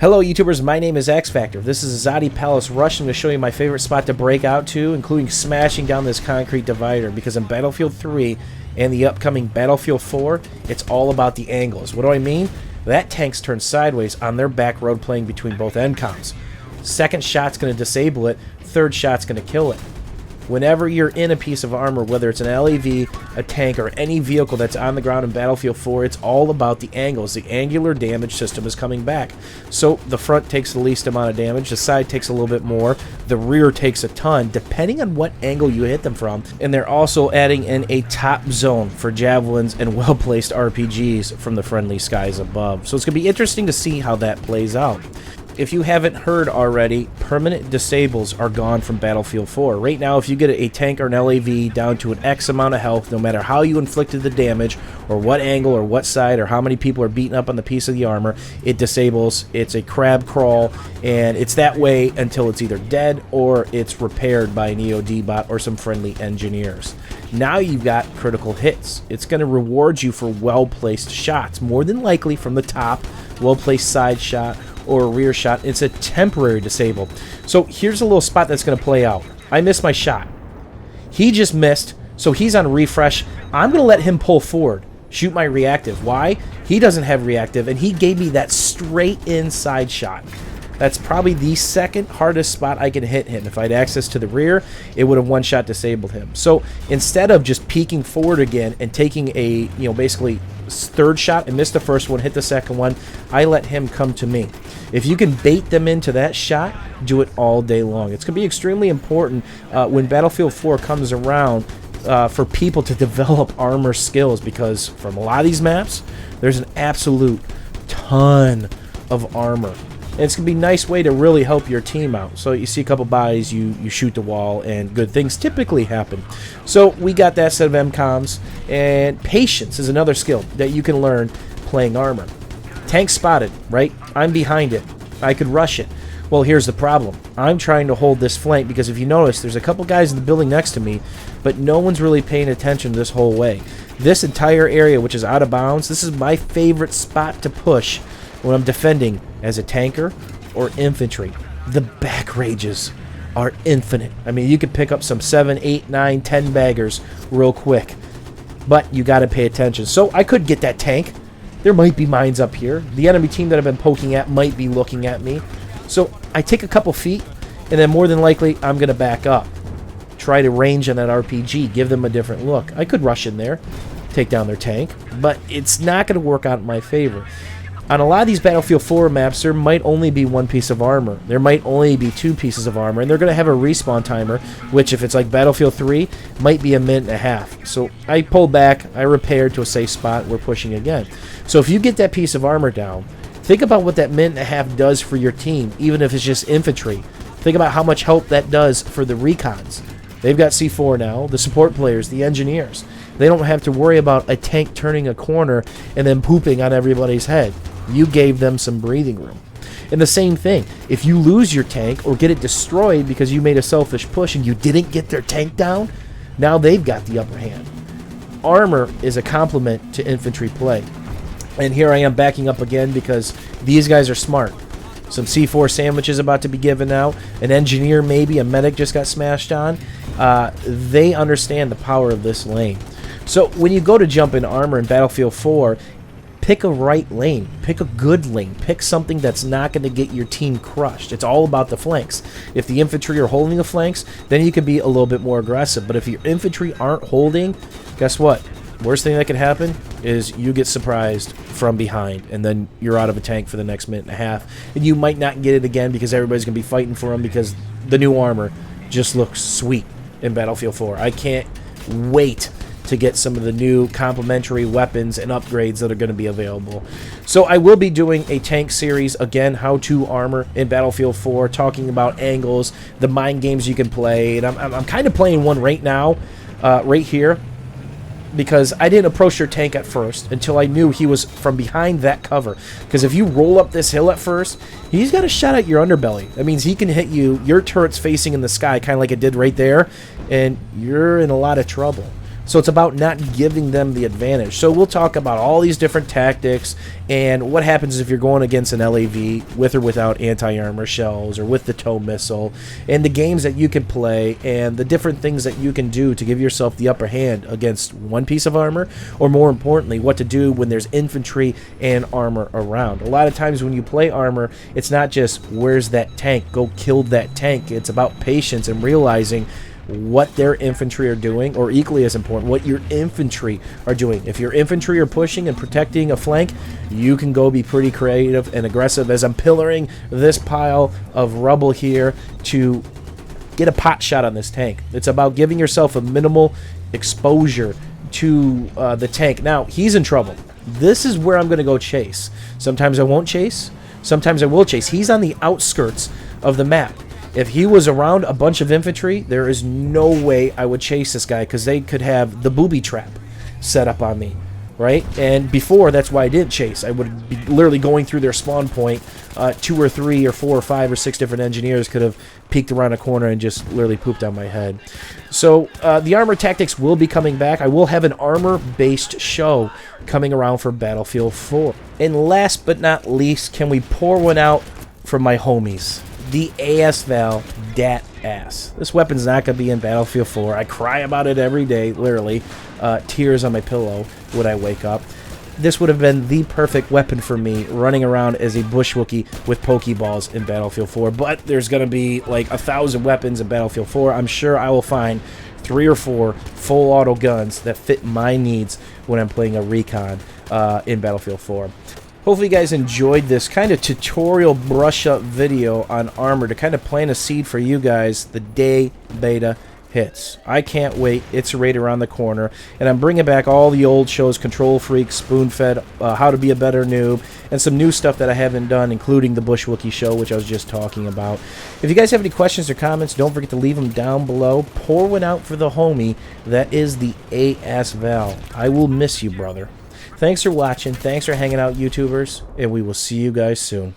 Hello YouTubers, my name is X Factor. This is Azadi Palace Rush. I'm going to show you my favorite spot to break out to, including smashing down this concrete divider, because in Battlefield 3 and the upcoming Battlefield 4, it's all about the angles. What do I mean? That tank's turned sideways on their back road playing between both NCOMs. Second shot's going to disable it, third shot's going to kill it. Whenever you're in a piece of armor, whether it's an LAV, a tank, or any vehicle that's on the ground in Battlefield 4, it's all about the angles. The angular damage system is coming back. So the front takes the least amount of damage, the side takes a little bit more, the rear takes a ton, depending on what angle you hit them from. And they're also adding in a top zone for javelins and well-placed RPGs from the friendly skies above. So it's going to be interesting to see how that plays out. If you haven't heard already, permanent disables are gone from Battlefield 4. Right now, if you get a tank or an LAV down to an X amount of health, no matter how you inflicted the damage, or what angle, or what side, or how many people are beaten up on the piece of the armor, it disables. It's a crab crawl, and it's that way until it's either dead or it's repaired by an EOD bot or some friendly engineers. Now you've got critical hits. It's going to reward you for well-placed shots, more than likely from the top, well-placed side shot, or a rear shot. It's a temporary disable. So here's a little spot that's going to play out. I missed my shot. He just missed, so he's on refresh. I'm going to let him pull forward, shoot my reactive. Why? He doesn't have reactive, and he gave me that straight inside shot. That's probably the second hardest spot I can hit him. If I had access to the rear, it would have one-shot disabled him. So instead of just peeking forward again and taking a, basically third shot and miss the first one, hit the second one, I let him come to me. If you can bait them into that shot, do it all day long. It's going to be extremely important when Battlefield 4 comes around for people to develop armor skills, because from a lot of these maps, there's an absolute ton of armor. And it's going to be a nice way to really help your team out. So you see a couple bodies, you shoot the wall, and good things typically happen. So we got that set of MCOMs, and patience is another skill that you can learn playing armor. Tank spotted, right? I'm behind it. I could rush it. Well, here's the problem. I'm trying to hold this flank because if you notice, there's a couple guys in the building next to me, but no one's really paying attention this whole way. This entire area, which is out of bounds, this is my favorite spot to push when I'm defending as a tanker or infantry. The back rages are infinite. I mean, you could pick up some 7, 8, 9, 10 baggers real quick, but you got to pay attention. So I could get that tank. There might be mines up here. The enemy team that I've been poking at might be looking at me. So I take a couple feet, and then more than likely, I'm going to back up. Try to range on that RPG, give them a different look. I could rush in there, take down their tank, but it's not going to work out in my favor. On a lot of these Battlefield 4 maps, there might only be one piece of armor. There might only be two pieces of armor, and they're going to have a respawn timer, which if it's like Battlefield 3, might be a minute and a half. So I pulled back, I repaired to a safe spot, we're pushing again. So if you get that piece of armor down, think about what that minute and a half does for your team, even if it's just infantry. Think about how much help that does for the recons. They've got C4 now, the support players, the engineers. They don't have to worry about a tank turning a corner and then pooping on everybody's head. You gave them some breathing room. And the same thing, if you lose your tank or get it destroyed because you made a selfish push and you didn't get their tank down, now they've got the upper hand. Armor is a complement to infantry play. And here I am backing up again because these guys are smart. Some C4 sandwiches about to be given out. An engineer, maybe a medic just got smashed on. They understand the power of this lane. So when you go to jump in armor in Battlefield 4, pick a right lane. Pick a good lane. Pick something that's not going to get your team crushed. It's all about the flanks. If the infantry are holding the flanks, then you can be a little bit more aggressive. But if your infantry aren't holding, guess what? Worst thing that could happen is you get surprised from behind, and then you're out of a tank for the next minute and a half. And you might not get it again because everybody's going to be fighting for them because the new armor just looks sweet in Battlefield 4. I can't wait to get some of the new complementary weapons and upgrades that are going to be available. So I will be doing a tank series, again, how-to armor in Battlefield 4, talking about angles, the mind games you can play. And I'm kind of playing one right now, right here, because I didn't approach your tank at first until I knew he was from behind that cover. Because if you roll up this hill at first, he's got a shot at your underbelly. That means he can hit you, your turret's facing in the sky, kind of like it did right there, and you're in a lot of trouble. So it's about not giving them the advantage. So we'll talk about all these different tactics and what happens if you're going against an LAV with or without anti-armor shells or with the tow missile, and the games that you can play and the different things that you can do to give yourself the upper hand against one piece of armor, or more importantly, what to do when there's infantry and armor around. A lot of times when you play armor, it's not just where's that tank, go kill that tank. It's about patience and realizing what their infantry are doing, or equally as important, what your infantry are doing. If your infantry are pushing and protecting a flank, you can go be pretty creative and aggressive, as I'm pillaring this pile of rubble here to get a pot shot on this tank. It's about giving yourself a minimal exposure to the tank. Now, he's in trouble. This is where I'm going to go chase. Sometimes I won't chase. Sometimes I will chase. He's on the outskirts of the map. If he was around a bunch of infantry, there is no way I would chase this guy, because they could have the booby trap set up on me, right? And before, that's why I didn't chase. I would be literally going through their spawn point. 2 or 3 or 4 or 5 or 6 different engineers could have peeked around a corner and just literally pooped on my head. So the armor tactics will be coming back. I will have an armor-based show coming around for Battlefield 4. And last but not least, can we pour one out for my homies? The AS-Val Dat Ass. This weapon's not going to be in Battlefield 4. I cry about it every day, literally. Tears on my pillow when I wake up. This would have been the perfect weapon for me, running around as a bush Wookiee with Pokeballs in Battlefield 4. But there's going to be like 1,000 weapons in Battlefield 4. I'm sure I will find 3 or 4 full auto guns that fit my needs when I'm playing a recon in Battlefield 4. Hopefully you guys enjoyed this kind of tutorial brush up video on armor to kind of plant a seed for you guys the day beta hits. I can't wait. It's right around the corner. And I'm bringing back all the old shows, Control Freak, Spoonfed, How to Be a Better Noob, and some new stuff that I haven't done, including the Bush Wookiee show, which I was just talking about. If you guys have any questions or comments, don't forget to leave them down below. Pour one out for the homie that is the AS-Val. I will miss you, brother. Thanks for watching. Thanks for hanging out, YouTubers, and we will see you guys soon.